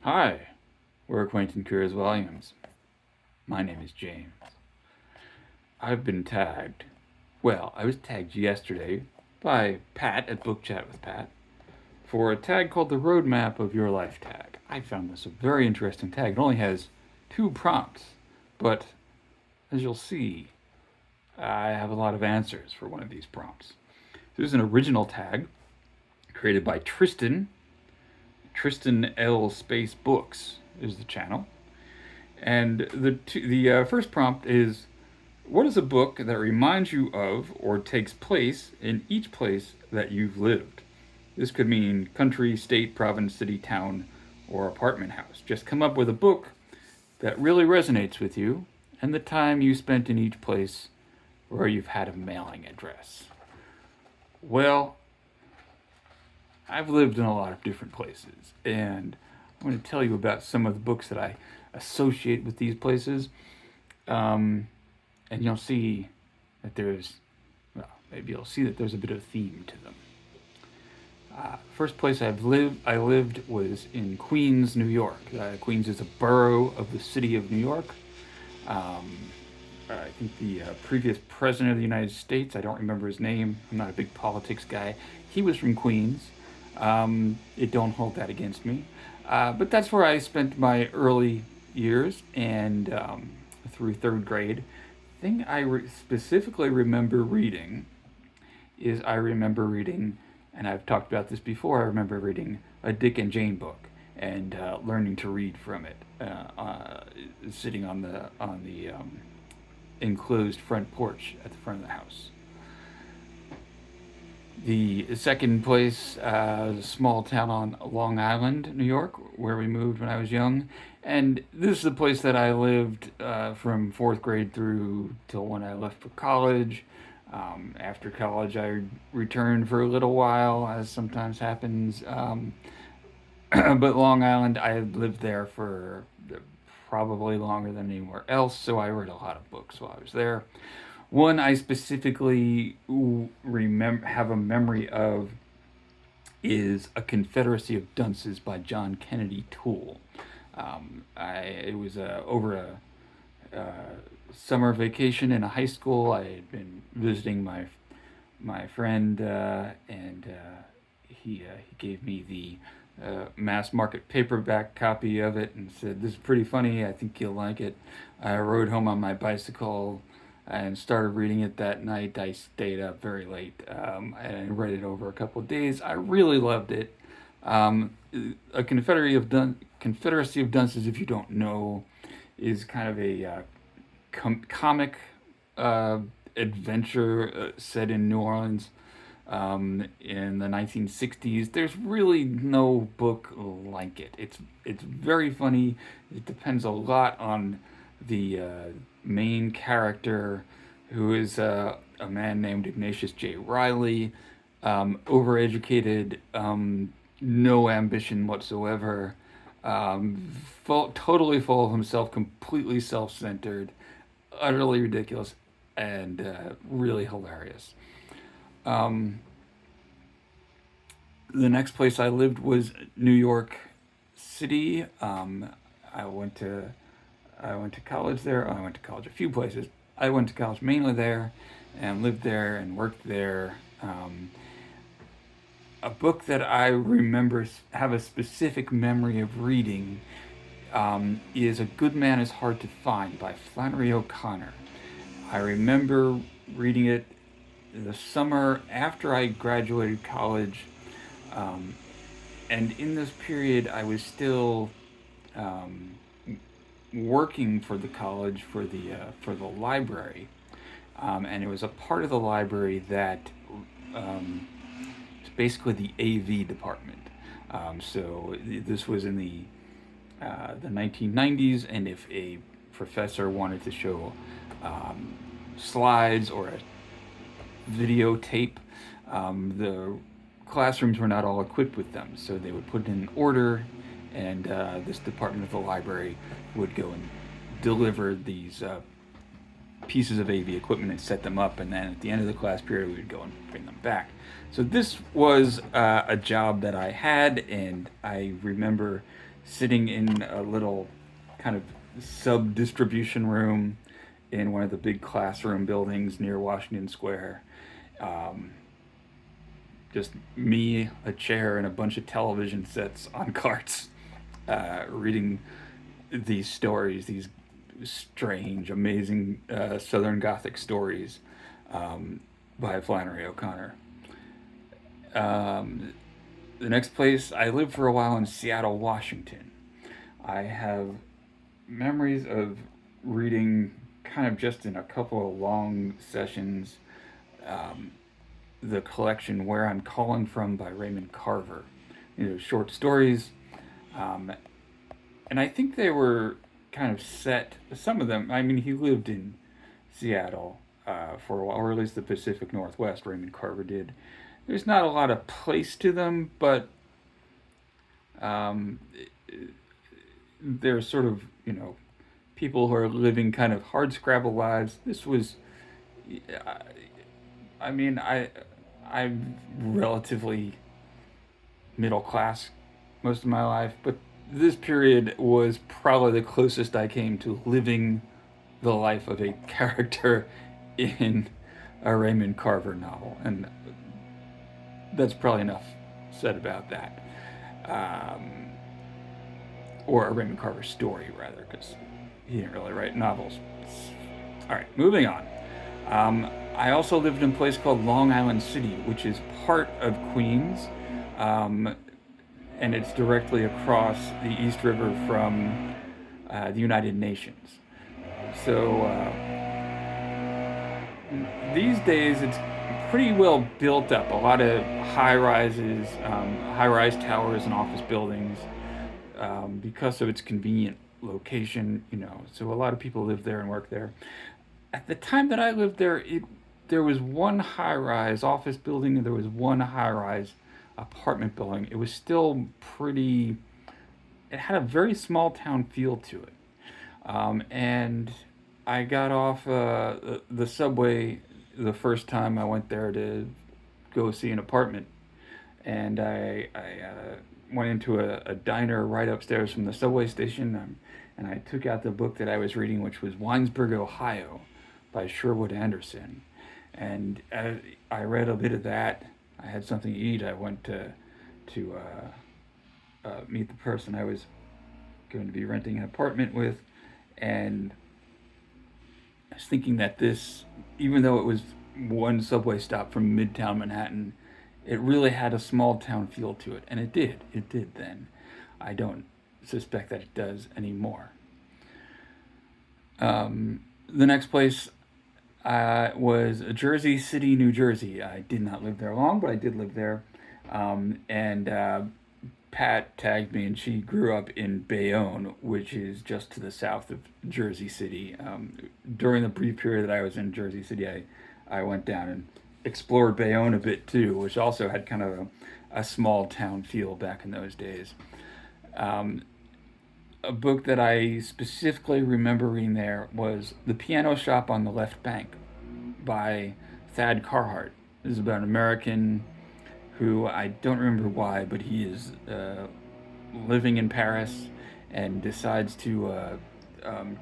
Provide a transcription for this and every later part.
Hi, we're acquainted here as Williams. My name is James. I've been tagged. Well, I was tagged yesterday by Pat at Book Chat with Pat for a tag called the Roadmap of Your Life tag. I found this a very interesting tag. It only has two prompts, but as you'll see, I have a lot of answers for one of these prompts. This is an original tag created by Tristan L-Space-Books is the channel. And the first prompt is, what is a book that reminds you of or takes place in each place that you've lived? This could mean country, state, province, city, town, or apartment house. Just come up with a book that really resonates with you and the time you spent in each place where you've had a mailing address. Well, I've lived in a lot of different places, and I'm going to tell you about some of the books that I associate with these places. And you'll see that maybe you'll see that there's a bit of a theme to them. First place I lived was in Queens, New York. Queens is a borough of the city of New York. I think the previous president of the United States, I don't remember his name. I'm not a big politics guy. He was from Queens. It don't hold that against me. But that's where I spent my early years and through third grade. The thing I specifically remember reading is and I've talked about this before, I remember reading a Dick and Jane book and learning to read from it, sitting on the enclosed front porch at the front of the house. The second place is a small town on Long Island, New York, where we moved when I was young. And this is the place that I lived from fourth grade through till when I left for college. After college, I returned for a little while, as sometimes happens. But Long Island, I lived there for probably longer than anywhere else, so I read a lot of books while I was there. One I specifically have a memory of is A Confederacy of Dunces by John Kennedy Toole. It was over a summer vacation in a high school. I had been visiting my friend, and he gave me the mass market paperback copy of it and said, "This is pretty funny. I think you'll like it." I rode home on my bicycle and started reading it that night. I stayed up very late and read it over a couple of days. I really loved it. A Confederacy of Dunces, if you don't know, is kind of a comic adventure set in New Orleans in the 1960s. There's really no book like it. It's very funny. It depends a lot on the main character, who is a man named Ignatius J. Riley, overeducated, no ambition whatsoever, totally full of himself, completely self-centered, utterly ridiculous, and really hilarious. The next place I lived was New York City. I went to college there. I went to college a few places. I went to college mainly there, and lived there and worked there. A book that I remember have a specific memory of reading is A Good Man is Hard to Find by Flannery O'Connor. I remember reading it the summer after I graduated college, and in this period I was still working for the college for the library, and it was a part of the library that it's basically the AV department. This was in the 1990s, and if a professor wanted to show slides or a videotape, the classrooms were not all equipped with them, so they would put in an order, and this department of the library would go and deliver these pieces of AV equipment and set them up, and then at the end of the class period we would go and bring them back. So this was a job that I had, and I remember sitting in a little kind of sub distribution room in one of the big classroom buildings near Washington Square. Um, just me, a chair, and a bunch of television sets on carts, reading these stories, these strange, amazing Southern Gothic stories um, by Flannery O'Connor. Um, the next place I lived for a while in Seattle, Washington. I have memories of reading kind of just in a couple of long sessions um, the collection Where I'm Calling From by Raymond Carver. Short stories. Um, and I think they were kind of set, some of them, I mean, he lived in Seattle for a while, or at least the Pacific Northwest, Raymond Carver did. There's not a lot of place to them, but um, they're sort of, people who are living kind of hard scrabble lives. This was, I mean, I'm relatively middle class most of my life, but this period was probably the closest I came to living the life of a character in a Raymond Carver novel, and that's probably enough said about that. Um, or a Raymond Carver story, rather, because he didn't really write novels. All right, moving on. I also lived in a place called Long Island City, which is part of Queens, um, and it's directly across the East River from the United Nations. So these days it's pretty well built up. A lot of high rises, high rise towers, and office buildings because of its convenient location. So a lot of people live there and work there. At the time that I lived there, there was one high rise office building and there was one high rise apartment building. It was still pretty. It had a very small town feel to it. And I got off the subway the first time I went there to go see an apartment, and I went into a diner right upstairs from the subway station, and I took out the book that I was reading, which was Winesburg, Ohio, by Sherwood Anderson, and I read a bit of that. I had something to eat. I went to meet the person I was going to be renting an apartment with, and I was thinking that this, even though it was one subway stop from Midtown Manhattan, it really had a small town feel to it, and it did. It did then. I don't suspect that it does anymore. The next place was Jersey City, New Jersey. I did not live there long, but I did live there. And Pat tagged me, and she grew up in Bayonne, which is just to the south of Jersey City. During the brief period that I was in Jersey City, I went down and explored Bayonne a bit too, which also had kind of a small town feel back in those days. A book that I specifically remember reading there was The Piano Shop on the Left Bank by Thad Carhart. This is about an American who, I don't remember why, but he is living in Paris and decides to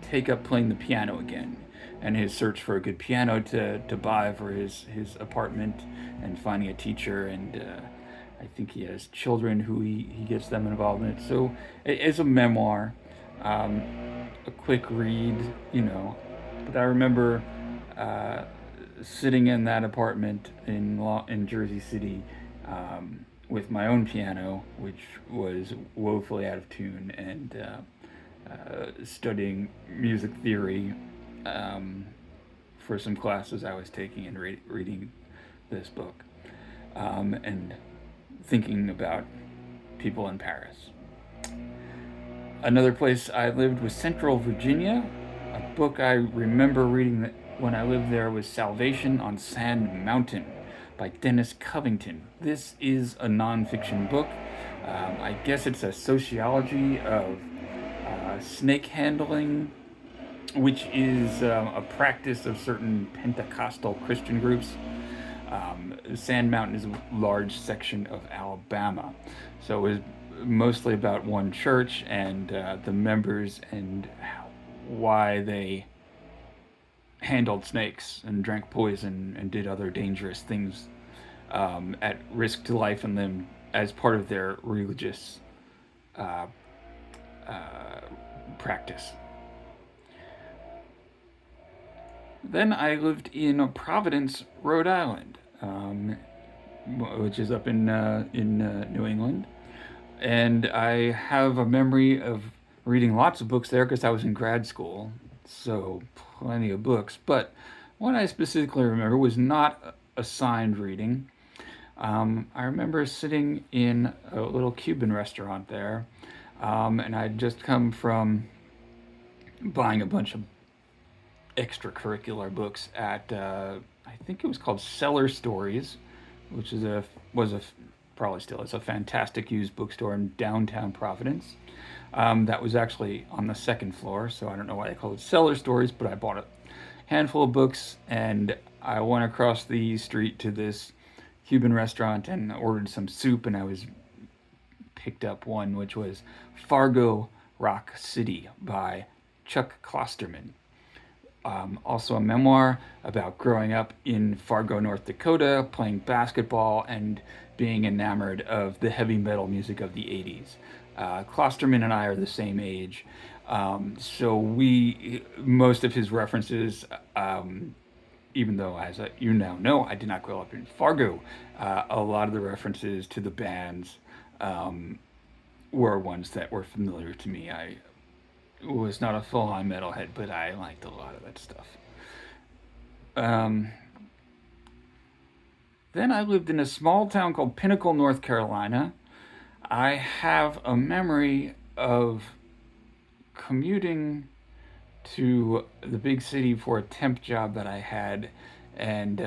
take up playing the piano again. And his search for a good piano to buy for his apartment, and finding a teacher, and I think he has children who he gets them involved in it. So it's a memoir, a quick read, But I remember sitting in that apartment in Jersey City with my own piano, which was woefully out of tune, and studying music theory for some classes I was taking, and reading this book, and thinking about people in Paris. Another place I lived was Central Virginia. A book I remember reading when I lived there was Salvation on Sand Mountain by Dennis Covington. This is a nonfiction book. I guess it's a sociology of snake handling, which is a practice of certain Pentecostal Christian groups. Sand Mountain is a large section of Alabama, so it was mostly about one church and the members and why they handled snakes and drank poison and did other dangerous things at risk to life and limb as part of their religious uh, practice. Then I lived in Providence, Rhode Island, which is up in New England, and I have a memory of reading lots of books there because I was in grad school, so plenty of books. But what I specifically remember was not assigned reading. I remember sitting in a little Cuban restaurant there, and I'd just come from buying a bunch of extracurricular books at I think it was called Cellar Stories, which is a was a probably still is a fantastic used bookstore in downtown Providence. That was actually on the second floor, so I don't know why they call it Cellar Stories, but I bought a handful of books and I went across the street to this Cuban restaurant and ordered some soup, and I was picked up one which was Fargo Rock City by Chuck Klosterman. Also, a memoir about growing up in Fargo, North Dakota, playing basketball and being enamored of the heavy metal music of the 80s. Klosterman and I are the same age, so most of his references, even though, as you now know, I did not grow up in Fargo, a lot of the references to the bands were ones that were familiar to me. I was not a full-on metalhead, but I liked a lot of that stuff. Um, then I lived in a small town called Pinnacle, North Carolina. I have a memory of commuting to the big city for a temp job that I had, and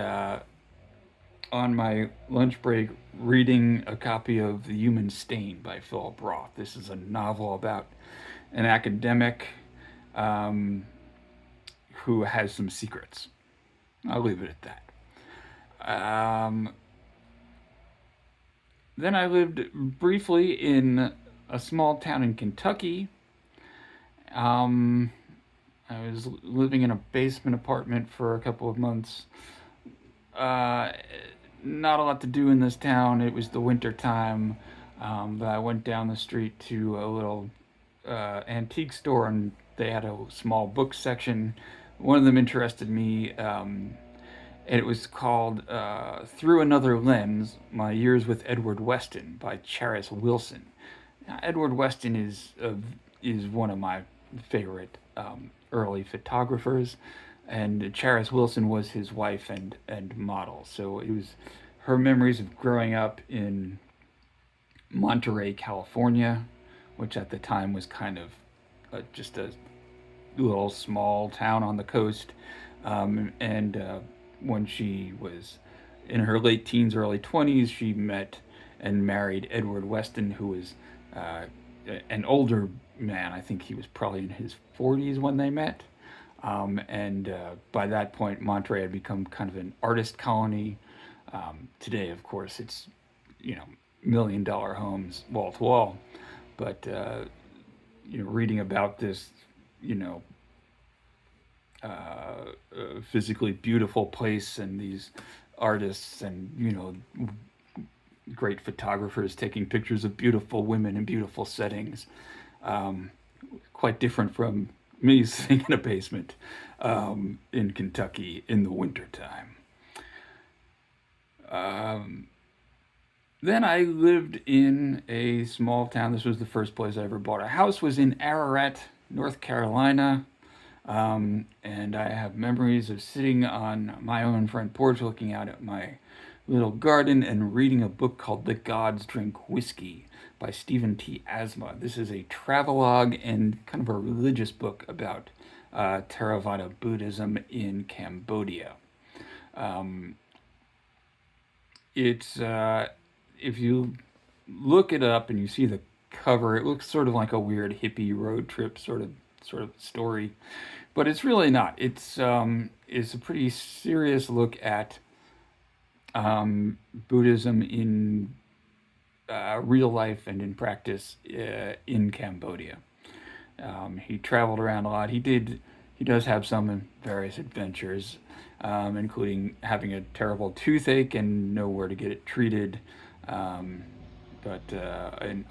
on my lunch break, reading a copy of The Human Stain by Philip Roth. This is a novel about an academic um, who has some secrets. I'll leave it at that. Then I lived briefly in a small town in Kentucky. Um, I was living in a basement apartment for a couple of months. Uh, Not a lot to do in this town. It was the winter time, but I went down the street to a little antique store, and they had a small book section. One of them interested me, and it was called "Through Another Lens: My Years with Edward Weston" by Charis Wilson. Now, Edward Weston is one of my favorite early photographers, and Charis Wilson was his wife and model. So it was her memories of growing up in Monterey, California, which at the time was kind of just a little small town on the coast. And when she was in her late teens, early 20s, she met and married Edward Weston, who was uh, an older man. I think he was probably in his 40s when they met. And by that point, Monterey had become kind of an artist colony. Today, of course, it's, $1 million homes wall to wall. But, reading about this, you know, physically beautiful place and these artists and, great photographers taking pictures of beautiful women in beautiful settings. Um, Quite different from me sitting in a basement in Kentucky in the wintertime. Um, then I lived in a small town. This was the first place I ever bought a house. Was in Ararat, North Carolina. And I have memories of sitting on my own front porch looking out at my little garden and reading a book called The Gods Drink Whiskey by Stephen T. Asma. This is a travelogue and kind of a religious book about Theravada Buddhism in Cambodia. Um, it's If you look it up and you see the cover, it looks sort of like a weird hippie road trip sort of story, but it's really not. It's a pretty serious look at Buddhism in real life and in practice in Cambodia. He traveled around a lot. He does have some various adventures, including having a terrible toothache and nowhere to get it treated. Um, and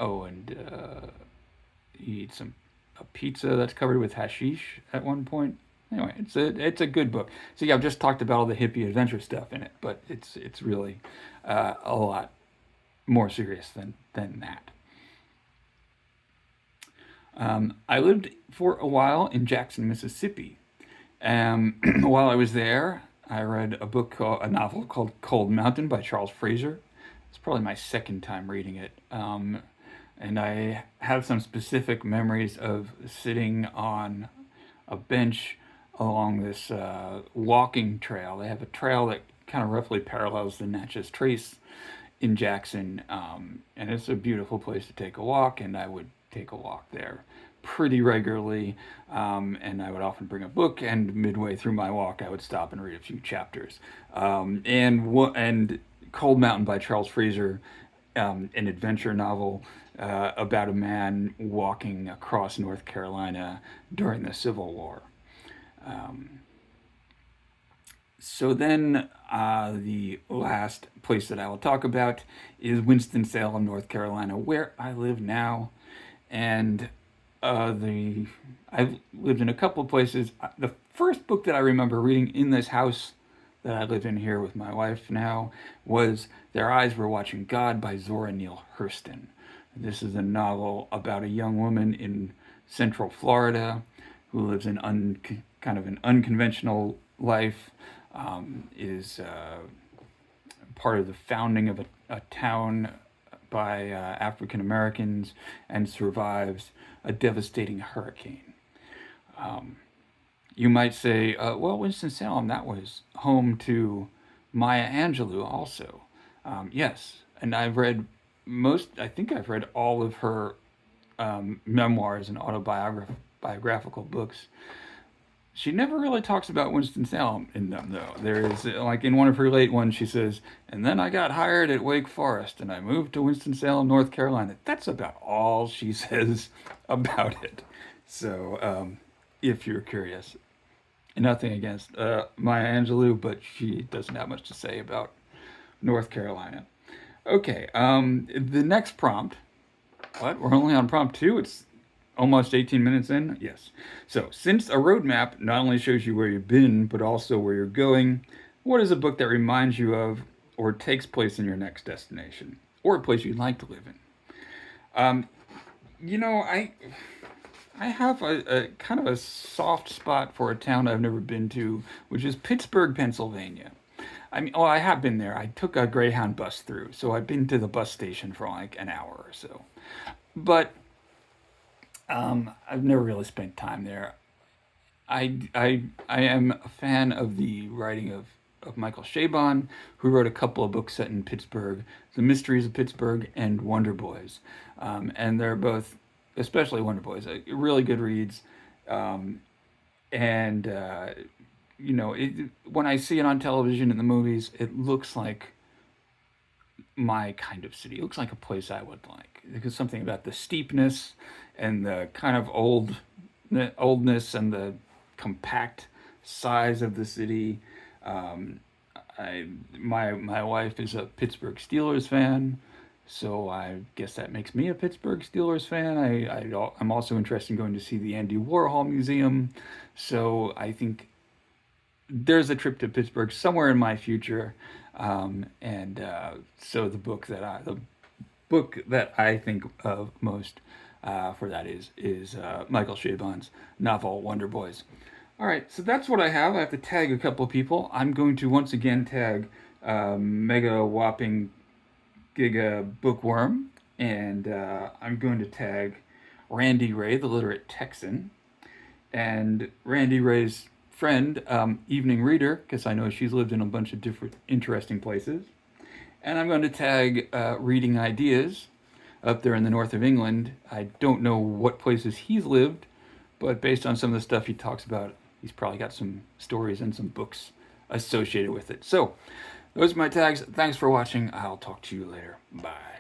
he eats a pizza that's covered with hashish at one point. Anyway, it's a good book. So yeah, I've just talked about all the hippie adventure stuff in it, but it's really a lot more serious than that. I lived for a while in Jackson, Mississippi. While I was there, I read a novel called Cold Mountain by Charles Fraser. It's probably my second time reading it. And I have some specific memories of sitting on a bench along this walking trail. They have a trail that kind of roughly parallels the Natchez Trace in Jackson, and it's a beautiful place to take a walk. And I would take a walk there pretty regularly, and I would often bring a book. And midway through my walk, I would stop and read a few chapters. And Cold Mountain by Charles Fraser, an adventure novel about a man walking across North Carolina during the Civil War. Um, so then, the last place that I will talk about is Winston-Salem, North Carolina, where I live now. And the I've lived in a couple of places. The first book that I remember reading in this house that I live in here with my wife now was Their Eyes Were Watching God by Zora Neale Hurston. This is a novel about a young woman in Central Florida who lives kind of an unconventional life, is part of the founding of a town by African Americans, and survives a devastating hurricane. Um, you might say, well, Winston-Salem, that was home to Maya Angelou also. Yes, and I think I've read all of her memoirs and autobiographical books. She never really talks about Winston-Salem in them, though. There is, like in one of her late ones, she says, and then I got hired at Wake Forest and I moved to Winston-Salem, North Carolina. That's about all she says about it. So, if you're curious, nothing against Maya Angelou, but she doesn't have much to say about North Carolina. Okay, the next prompt. What? We're only on prompt two? It's almost 18 minutes in? Yes. So, since a roadmap not only shows you where you've been, but also where you're going, what is a book that reminds you of or takes place in your next destination? Or a place you'd like to live in? Um, you know, I have a kind of a soft spot for a town I've never been to, which is Pittsburgh, Pennsylvania. I mean, oh, I have been there. I took a Greyhound bus through, so I've been to the bus station for like an hour or so. But I've never really spent time there. I am a fan of the writing of Michael Chabon, who wrote a couple of books set in Pittsburgh, The Mysteries of Pittsburgh and Wonder Boys. And they're both, especially Wonder Boys, really good reads. Um, and, when I see it on television in the movies, it looks like my kind of city. It looks like a place I would like. Because something about the steepness and the kind of oldness and the compact size of the city. Um, my wife is a Pittsburgh Steelers fan, so I guess that makes me a Pittsburgh Steelers fan. I'm also interested in going to see the Andy Warhol Museum, so I think there's a trip to Pittsburgh somewhere in my future. And so the book that I think of most for that is Michael Chabon's novel Wonder Boys. All right, so that's what I have. I have to tag a couple of people. I'm going to once again tag Mega Whopping Giga Bookworm, and I'm going to tag Randy Ray, the literate Texan, and Randy Ray's friend, Evening Reader, because I know she's lived in a bunch of different interesting places. And I'm going to tag Reading Ideas up there in the north of England. I don't know what places he's lived, but based on some of the stuff he talks about, he's probably got some stories and some books associated with it. So, those are my tags. Thanks for watching. I'll talk to you later. Bye.